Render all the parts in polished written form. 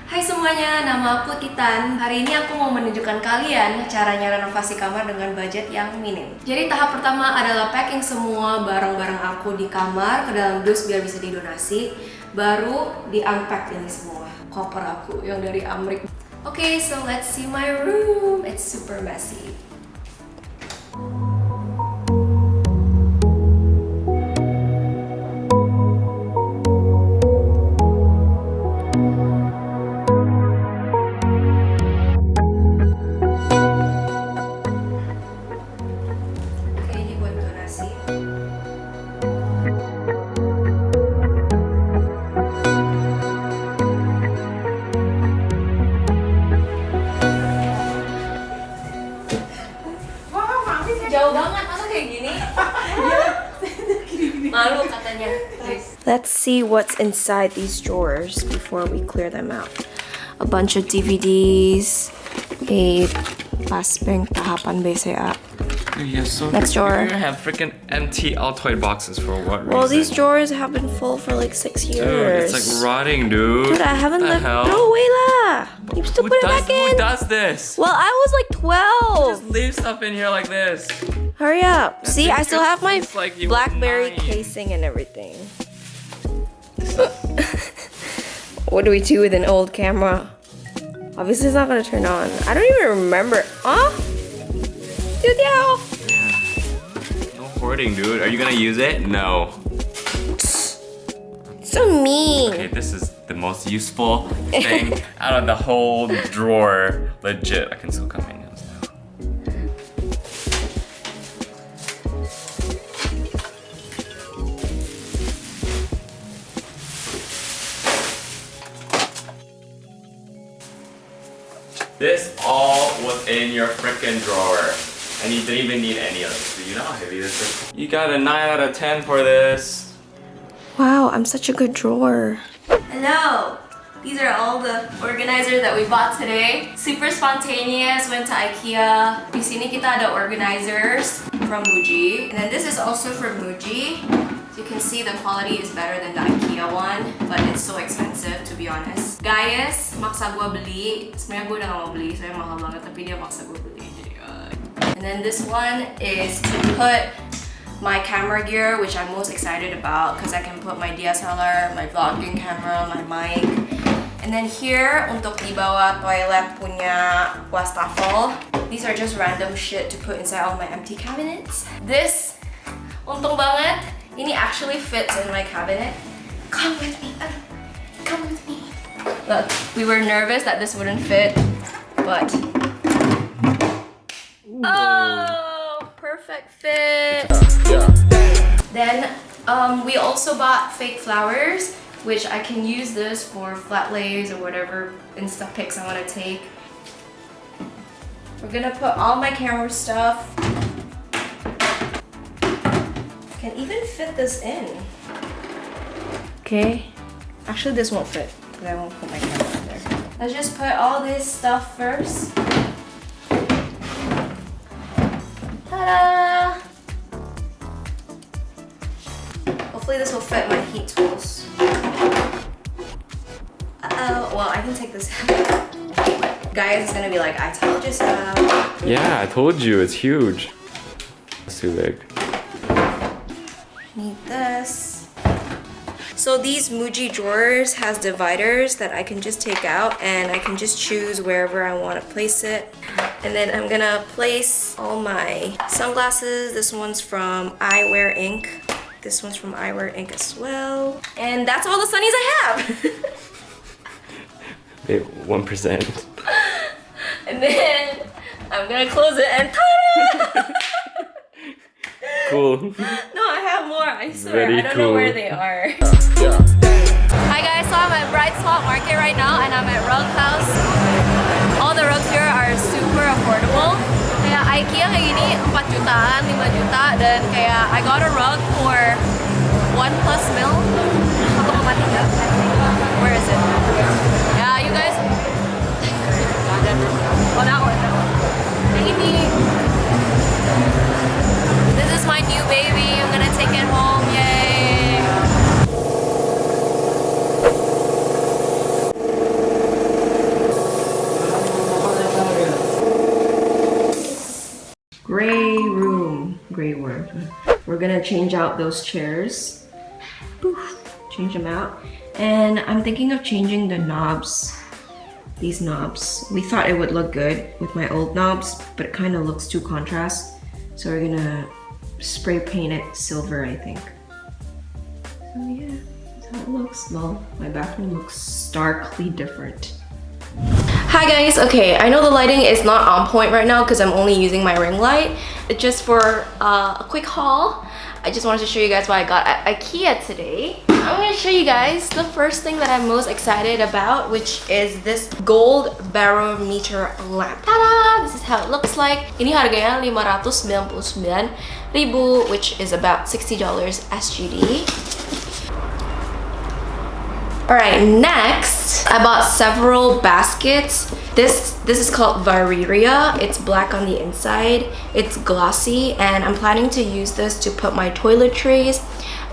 Hai semuanya, nama aku Titan. Hari ini aku mau menunjukkan kalian caranya renovasi kamar dengan budget yang minim. Jadi tahap pertama adalah packing semua barang-barang aku di kamar ke dalam dus biar bisa didonasi. Baru di-unpack ini semua koper aku yang dari Amerika. Okay, so let's see my room. It's super messy. Jauh banget, masa kayak gini? Malu katanya. Let's see what's inside these drawers before we clear them out. A bunch of DVDs, a paspeng tahapan BCA. Yes, so Next drawer. You're gonna have freaking empty Altoid boxes for what reason? Well, these drawers have been full for like 6 years. Dude, it's like rotting, dude. Dude, I haven't What the lived. hell? No way lah. You still put it back in. Who does this? Well, I was like 12. Just leave stuff in here like this. Hurry up. See, I still have my It's like you were BlackBerry 9. casing and everything. What do we do with an old camera? Obviously, it's not gonna turn on. I don't even remember. Huh? Dude, yeah. No hoarding, dude. Are you gonna use it? No. So mean. Okay, this is the most useful thing out of the whole drawer. Legit. I can still cut my nails now. This all was in your frickin' drawer. And you didn't even need any of it. Do you know how heavy this is? You got a 9 out of 10 for this. Wow, I'm such a good drawer. Hello. These are all the organizers that we bought today. Super spontaneous, went to IKEA. Di sini kita ada organizers from Muji. And then this is also from Muji. So you can see the quality is better than the IKEA one, but it's so expensive to be honest. Guys, maksa gua beli. Sebenarnya gua udah gak mau beli, soalnya mahal banget, tapi dia maksa gua beli. And then this one is to put my camera gear, which I'm most excited about because I can put my DSLR, my vlogging camera, my mic. And then here, untuk di bawah toilet punya wastafel. These are just random shit to put inside all my empty cabinets. This, untung banget, ini actually fits in my cabinet. Come with me, come with me. Look, we were nervous that this wouldn't fit, but oh, perfect fit. Then we also bought fake flowers, which I can use this for flat lays or whatever Insta pics I want to take. We're gonna put all my camera stuff. Can even fit this in. Okay. Actually, this won't fit because I won't put my camera in there. Let's just put all this stuff first. Ta-da! Hopefully this will fit my heat tools. Uh-oh, well I can take this out. Guys, it's gonna be like, I told you so. Yeah, I told you, it's huge. It's too big. Need this. So these Muji drawers has dividers that I can just take out and I can just choose wherever I want to place it. And then I'm gonna place all my sunglasses. This one's from Eyewear Inc. This one's from Eyewear Inc. as well. And that's all the sunnies I have. Wait, 1%. And then I'm gonna close it and ta-da! Cool. No, I have more, I swear. Very I don't know cool. where they are. Hi guys, so I'm at Bright Spot Market right now and I'm at Rug House. All the rugs here are super affordable. Kayak IKEA kayak gini 4 jutaan, 5 juta dan kayak I got a rug for 1+ mil. Aku mau mati nggak? Where is it? Yeah, you guys. Oh, that one. Yang ini. This is my new baby. I'm gonna take it home. Yay! we're gonna change out those chairs. Poof, change them out. And I'm thinking of changing the knobs. These knobs. We thought it would look good with my old knobs, but it kind of looks too contrast. So we're gonna spray paint it silver, I think. So yeah, that's how it looks. Well, my bathroom looks starkly different. Hi guys, okay, I know the lighting is not on point right now because I'm only using my ring light. Just for a quick haul, I just wanted to show you guys what I got at IKEA today. I'm going to show you guys the first thing that I'm most excited about, which is this gold barometer lamp. Ta-da! This is how it looks like. Ini harganya 599.000, which is about $60 SGD. Alright, next, I bought several baskets. This is called Variria. It's black on the inside. It's glossy, and I'm planning to use this to put my toiletries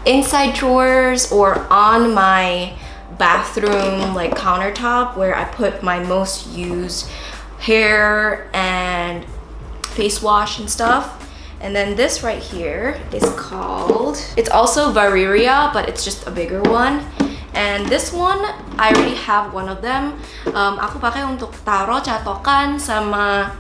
inside drawers or on my bathroom like countertop where I put my most used hair and face wash and stuff. And then this right here is called, it's also Variria, but it's just a bigger one. And this one, I already have one of them. Aku pakai untuk taro catokan sama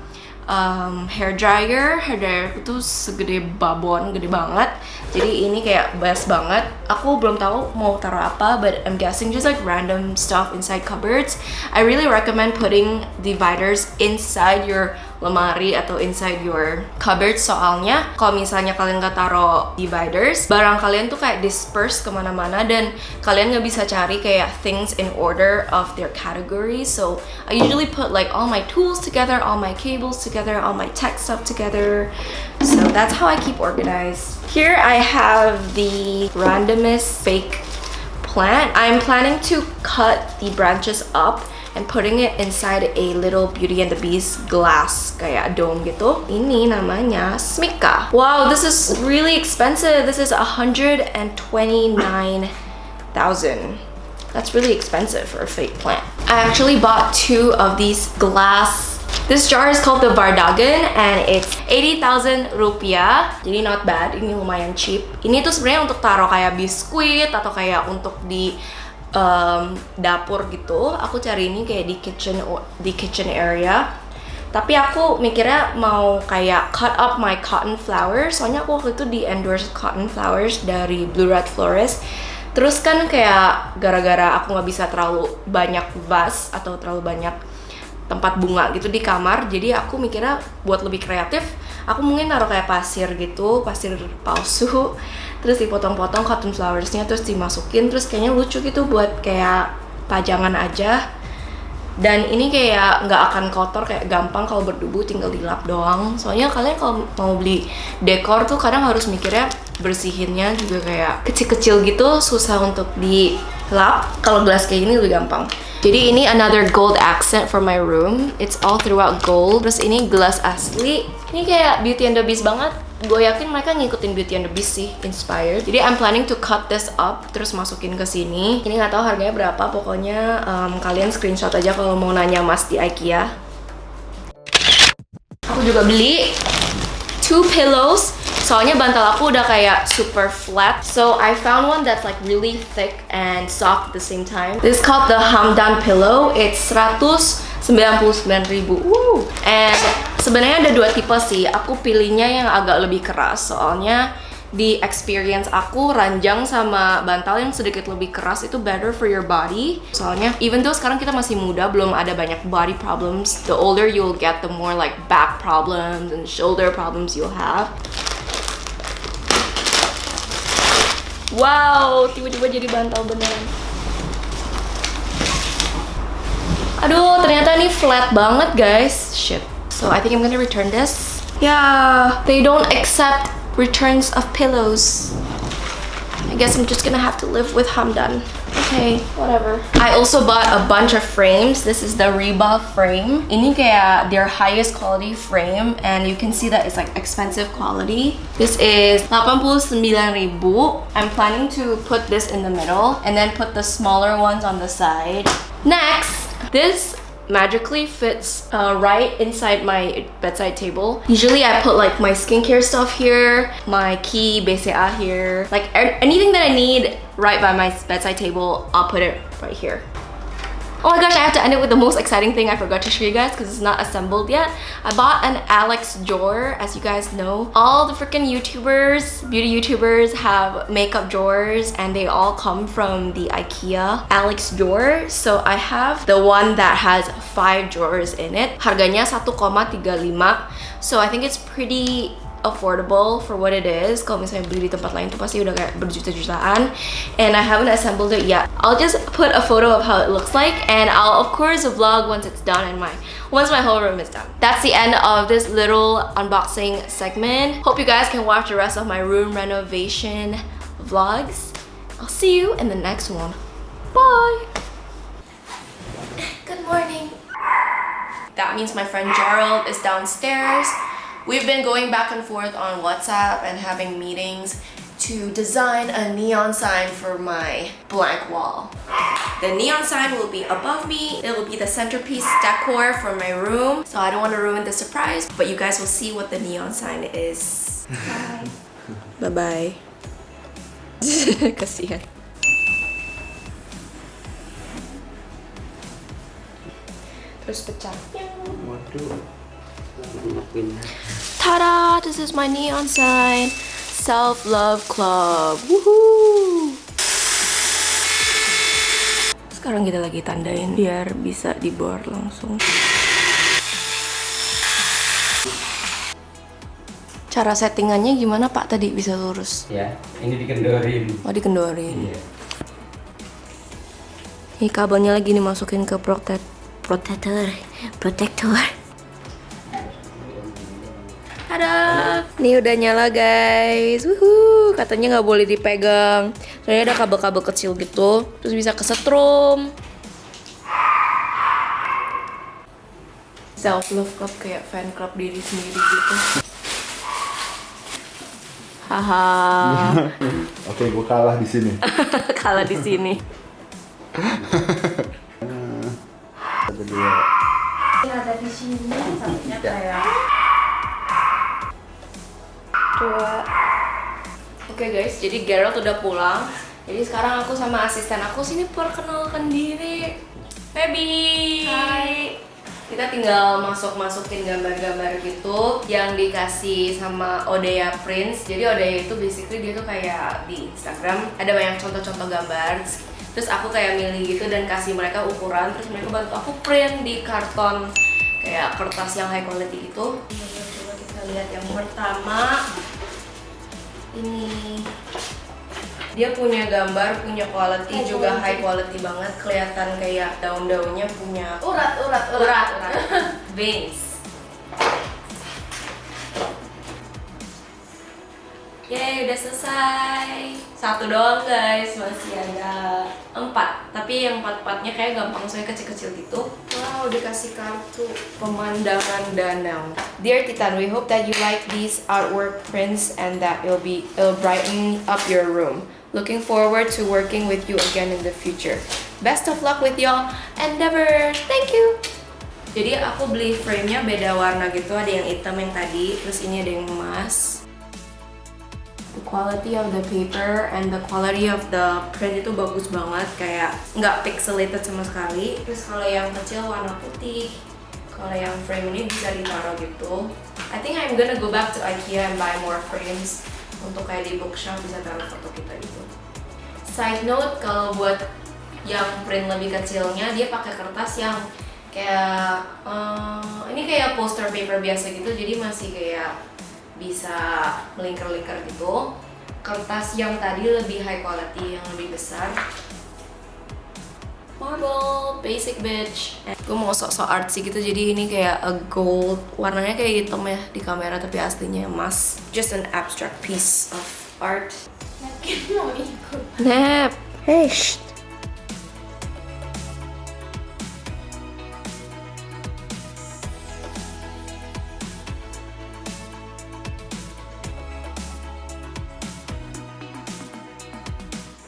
hair dryer. Hair dryer itu segede babon, gede banget. Jadi ini kayak best banget. Aku belum tahu mau taruh apa, but I'm guessing just like random stuff inside cupboards. I really recommend putting dividers inside your lemari atau inside your cupboard, soalnya kalau misalnya kalian nggak taruh dividers, barang kalian tuh kayak disperse kemana-mana dan kalian nggak bisa cari kayak things in order of their categories. So I usually put like all my tools together, all my cables together, all my tech stuff together. So that's how I keep organized. Here I have the randomest fake plant. I'm planning to cut the branches up and putting it inside a little Beauty and the Beast glass kayak dome gitu. Ini namanya Smika. Wow, this is really expensive. This is 129,000. That's really expensive for a fake plant. I actually bought 2 of these glass. This jar is called the Vardagan and it's 80,000 rupiah. Jadi not bad, ini lumayan cheap. Ini tuh sebenarnya untuk taruh kayak biskuit atau kayak untuk di dapur gitu. Aku cari ini kayak di kitchen area. Tapi aku mikirnya mau kayak cut up my cotton flowers. Soalnya aku waktu itu di endorse cotton flowers dari Blue Red Florist. Terus kan kayak gara-gara aku nggak bisa terlalu banyak vase atau terlalu banyak tempat bunga gitu di kamar, jadi aku mikirnya buat lebih kreatif, aku mungkin taruh kayak pasir gitu, pasir palsu, terus dipotong-potong cotton flowersnya, terus dimasukin, terus kayaknya lucu gitu buat kayak pajangan aja. Dan ini kayak nggak akan kotor, kayak gampang kalau berdebu tinggal dilap doang. Soalnya kalian kalau mau beli dekor tuh kadang harus mikirnya bersihinnya juga kayak kecil-kecil gitu, susah untuk dilap. Kalau gelas kayak gini lebih gampang. Jadi ini another gold accent for my room. It's all throughout gold. Terus ini gelas asli. Ini kayak Beauty and the Beast banget. Gue yakin mereka ngikutin Beauty and the Beast sih, inspired. Jadi I'm planning to cut this up, terus masukin ke sini. Ini nggak tahu harganya berapa. Pokoknya kalian screenshot aja kalau mau nanya Mas di IKEA. Aku juga beli 2 pillows. Soalnya bantal aku udah kayak super flat. So I found one that's like really thick and soft at the same time. This is called the Hamdan pillow. It's 199.000. Woo! And sebenarnya ada 2 tipe sih. Aku pilihnya yang agak lebih keras. Soalnya di experience aku, ranjang sama bantal yang sedikit lebih keras itu better for your body. Soalnya even though sekarang kita masih muda, belum ada banyak body problems. The older you'll get, the more like back problems and shoulder problems you'll have. Wow, tiba-tiba jadi bantal beneran. Aduh, ternyata ini flat banget, guys. Shit. So I think I'm gonna return this. Yeah, they don't accept returns of pillows. I guess I'm just gonna have to live with Hamdan. Okay, whatever. I also bought a bunch of frames. This is the Reba frame. Ini kayak their highest quality frame, and you can see that it's like expensive quality. This is 89.000. I'm planning to put this in the middle and then put the smaller ones on the side. Next, this magically fits right inside my bedside table. Usually I put like my skincare stuff here, my key BCA here, like anything that I need right by my bedside table, I'll put it right here. Oh my gosh, I have to end it with the most exciting thing I forgot to show you guys because it's not assembled yet. I bought an Alex drawer. As you guys know, all the freaking YouTubers, beauty YouTubers have makeup drawers and they all come from the IKEA Alex drawer. So I have the one that has 5 drawers in it. Harganya 1,35. So I think it's pretty affordable for what it is. Kalau misalnya beli di tempat lain tuh pasti udah kayak berjuta-jutaan. And I haven't assembled it yet. I'll just put a photo of how it looks like, and I'll of course vlog once it's done and once my whole room is done. That's the end of this little unboxing segment. Hope you guys can watch the rest of my room renovation vlogs. I'll see you in the next one. Bye! Good morning. That means my friend Gerald is downstairs. We've been going back and forth on WhatsApp and having meetings to design a neon sign for my blank wall. The neon sign will be above me. It will be the centerpiece decor for my room. So I don't want to ruin the surprise, but you guys will see what the neon sign is. Bye. Bye-bye. Kasihan. Terus pecah. Waduh. Ta-da! This is my neon sign. Self-love club. Woohoo! Sekarang kita lagi tandain biar bisa dibor langsung. Cara settingannya gimana Pak tadi bisa lurus? Ya, ini dikendorin. Oh, dikendorin. Iya. Ini kabelnya lagi dimasukin ke protektor. Ada, nih udah nyala guys. Wuhu, katanya nggak boleh dipegang. Soalnya ada kabel-kabel kecil gitu, terus bisa kesetrum. Self love club kayak fan club diri sendiri gitu. Haha. Oke, gue kalah di sini. Kalah di sini. Kedua. Ini ada di sini, satunya kayak. Coba. Oke guys, jadi Gerald udah pulang. Jadi sekarang aku sama asisten aku sini perkenalkan diri. Baby. Hai. Kita tinggal masukin gambar-gambar gitu yang dikasih sama Odeya Prince. Jadi Odeya itu basically dia tuh kayak di Instagram ada banyak contoh-contoh gambar. Terus aku kayak milih gitu dan kasih mereka ukuran. Terus mereka bantu aku print di karton kayak kertas yang high quality gitu. Coba kita lihat yang pertama. Ini dia punya gambar, punya quality juga high quality banget, kelihatan kayak daun-daunnya punya urat. Veins. Yeay, udah selesai. Satu doang guys, masih ada 4. Tapi yang 4-4-nya kayak gampang, soalnya kecil-kecil gitu. Wow, dikasih kartu pemandangan danau. Dear Titan, we hope that you like these artwork prints and that it'll brighten up your room. Looking forward to working with you again in the future. Best of luck with your endeavors. Thank you. Jadi aku beli frame-nya beda warna gitu, ada yang hitam yang tadi, terus ini ada yang emas. The quality of the paper and the quality of the print itu bagus banget, kayak nggak pixelated sama sekali. Terus kalau yang kecil warna putih, kalau yang frame ini bisa ditaruh gitu. I think I'm gonna go back to IKEA and buy more frames untuk kayak di bookshelf bisa taruh foto kita gitu. Side note, kalau buat yang print lebih kecilnya dia pakai kertas yang kayak ini kayak poster paper biasa gitu, jadi masih kayak bisa melingkar-lingkar gitu. Kertas yang tadi lebih high quality, yang lebih besar. Marble, basic bitch. Gue mau sok-sok artsy gitu, jadi ini kayak a gold. Warnanya kayak hitam ya di kamera, tapi aslinya emas. Just an abstract piece of art. Nap. Hey, shh.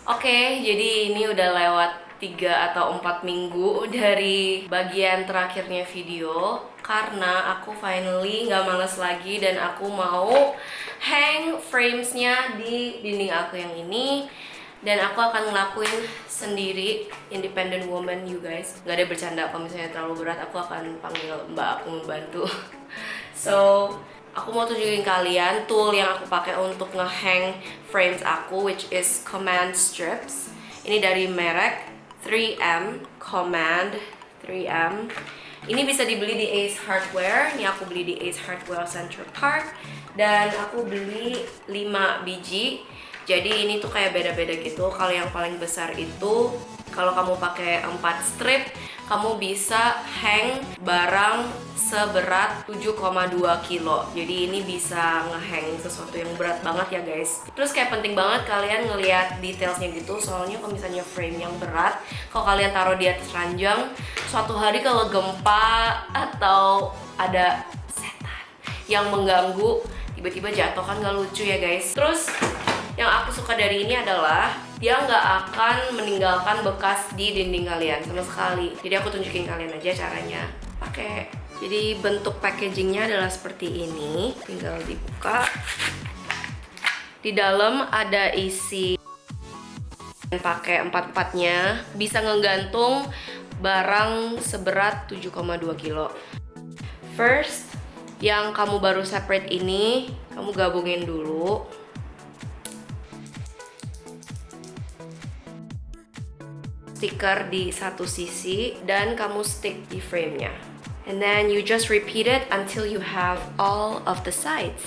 Oke, jadi ini udah lewat 3 atau 4 minggu dari bagian terakhirnya video, karena aku finally nggak males lagi dan aku mau hang framesnya di dinding aku yang ini. Dan aku akan ngelakuin sendiri, independent woman you guys. Nggak ada bercanda, kalau misalnya terlalu berat aku akan panggil mbak aku membantu. So, aku mau tunjukin kalian tool yang aku pakai untuk ngehang frames aku, which is command strips. Ini dari merek 3M, Command 3M. Ini bisa dibeli di Ace Hardware. Ini aku beli di Ace Hardware Central Park. Dan aku beli 5 biji. Jadi ini tuh kayak beda-beda gitu. Kalau yang paling besar itu, kalau kamu pakai 4 strip, kamu bisa hang barang seberat 7,2 kilo. Jadi ini bisa ngehang sesuatu yang berat banget ya guys. Terus kayak penting banget kalian ngelihat detailsnya gitu. Soalnya kalau misalnya frame yang berat, kalau kalian taruh di atas ranjang, suatu hari kalau gempa atau ada setan yang mengganggu, tiba-tiba jatuh, kan gak lucu ya guys. Terus yang aku suka dari ini adalah dia nggak akan meninggalkan bekas di dinding kalian sama sekali. Jadi aku tunjukin kalian aja caranya pakai. Jadi bentuk packagingnya adalah seperti ini, tinggal dibuka. Di dalam ada isi pakai 4-4-nya, bisa ngegantung barang seberat 7,2 kilo. First, yang kamu baru separate ini, kamu gabungin dulu. Stiker di satu sisi dan kamu stick di frame-nya. And then you just repeat it until you have all of the sides.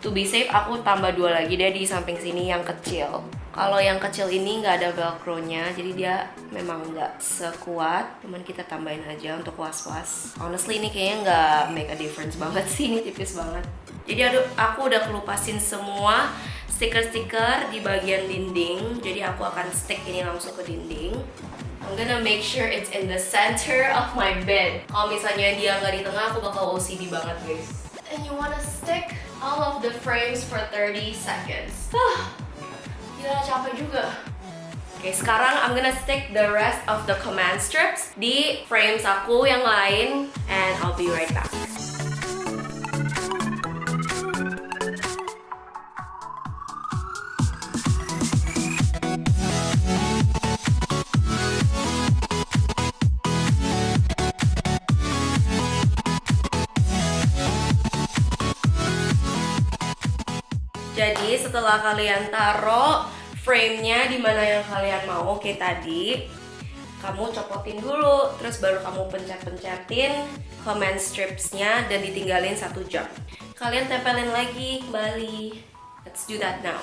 To be safe, aku tambah 2 lagi deh di samping sini yang kecil. Kalau yang kecil ini nggak ada velcro-nya, jadi dia memang nggak sekuat. Cuman kita tambahin aja untuk was-was. Honestly ini kayaknya nggak make a difference banget sih, ini tipis banget. Jadi aku udah kelupasin semua stiker-stiker di bagian dinding. Jadi aku akan stick ini langsung ke dinding. I'm gonna make sure it's in the center of my bed. Kalau misalnya dia nggak di tengah, aku bakal OCD banget guys. And you wanna stick all of the frames for 30 seconds. Gila, capek juga. Oke, sekarang I'm gonna stick the rest of the command strips di frames aku yang lain. And I'll be right back. Jadi setelah kalian taruh frame-nya di mana yang kalian mau, kayak tadi, kamu copotin dulu, terus baru kamu pencet-pencetin command strips-nya dan ditinggalin 1 jam. Kalian tempelin lagi kembali. Let's do that now.